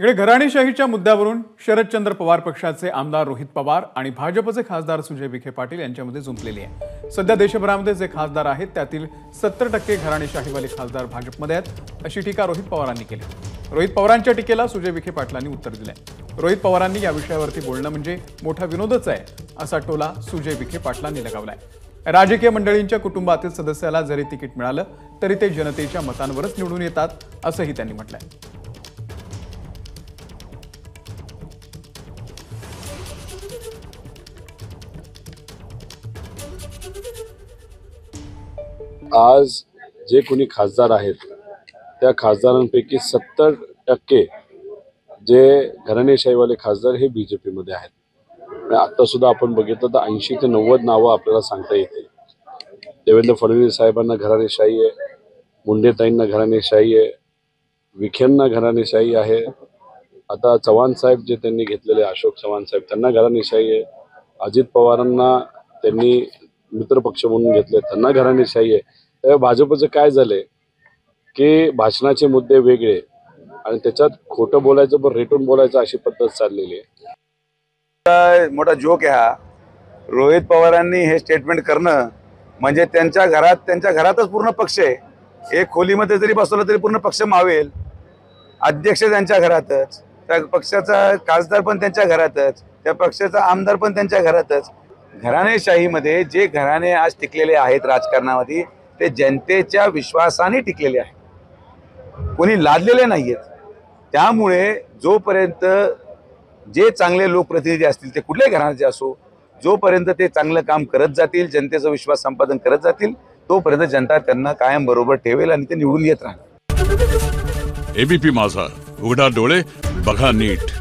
इकडे घराणेशाहीच्या मुद्द्यावरून शरदचंद्र पवार पक्षाचे आमदार रोहित पवार आणि भाजपचे खासदार सुजय विखे पाटील यांच्यामध्ये जुंपलेली आहे। सध्या देशभरामध्ये जे खासदार आहेत त्यातील 70% घराणेशाहीवाले खासदार भाजपमध्ये आहेत, अशी टीका रोहित पवारांनी केली। रोहित पवारांच्या टीकेला सुजय विखे पाटलांनी उत्तर दिलंय। रोहित पवारांनी या विषयावरती बोलणं म्हणजे मोठा विनोदच आहे, असा टोला सुजय विखे पाटलांनी लगावलाय। राजकीय मंडळींच्या कुटुंबातील सदस्याला जरी तिकीट मिळालं तरी ते जनतेच्या मतांवरच निवडून येतात, असंही त्यांनी म्हटलंय। आज जे कोणी खासदार आहेत त्या खासदारांपैकी 70% जे घराणेशाहीवाले खासदार हे बीजेपी मध्ये आहेत। आता सुद्धा आपण बघितलं तर 80 ते 90 नावं आपल्याला सांगता येतील। देवेंद्र फडणवीस साहेबांना घराणेशाही आहे, मुंडेताईंना घराणेशाही आहे, विखेंना घराणेशाही आहे, आता चव्हाण साहेब जे त्यांनी घेतलेले अशोक चव्हाण साहेब त्यांना घराणेशाही आहे, अजित पवारांना त्यांनी मित्रपक्ष म्हणून घेतले त्यांना घराणेशाही आहे। तर भाजपचं काय झालंय की भाषणाचे मुद्दे वेगळे आणि त्याच्यात खोटं बोलायचं पण रेटून बोलायचं अशी पद्धत चाललेली आहे। मोठा जोक आहे हा। रोहित पवारांनी हे स्टेटमेंट करणं म्हणजे त्यांच्या घरातच पूर्ण पक्ष आहे। एक खोलीमध्ये जरी बसवलं तरी पूर्ण पक्ष मावेल। अध्यक्ष त्यांच्या घरातच, त्या पक्षाचा खासदार पण त्यांच्या घरातच, त्या पक्षाचा आमदार पण त्यांच्या घरातच। घराणेशाहीमध्ये जे घराणे आज टिकलेले आहेत राजकारणामध्ये ते जनतेच्या विश्वासाने टिकलेले आहेत, कोणी लादलेले नाहीयेत। त्यामुळे जोपर्यंत जे चांगले लोकप्रतिनिधी असतील ते कुठल्याही घराण्याचे असो, जोपर्यंत ते चांगलं काम करत जातील, जनतेचा विश्वास संपादन करत जातील, तोपर्यंत जनता त्यांना कायम बरोबर ठेवेल आणि ते निवडून येत राहणार। एबीपी माझा, उघडा डोळे बघा नीट।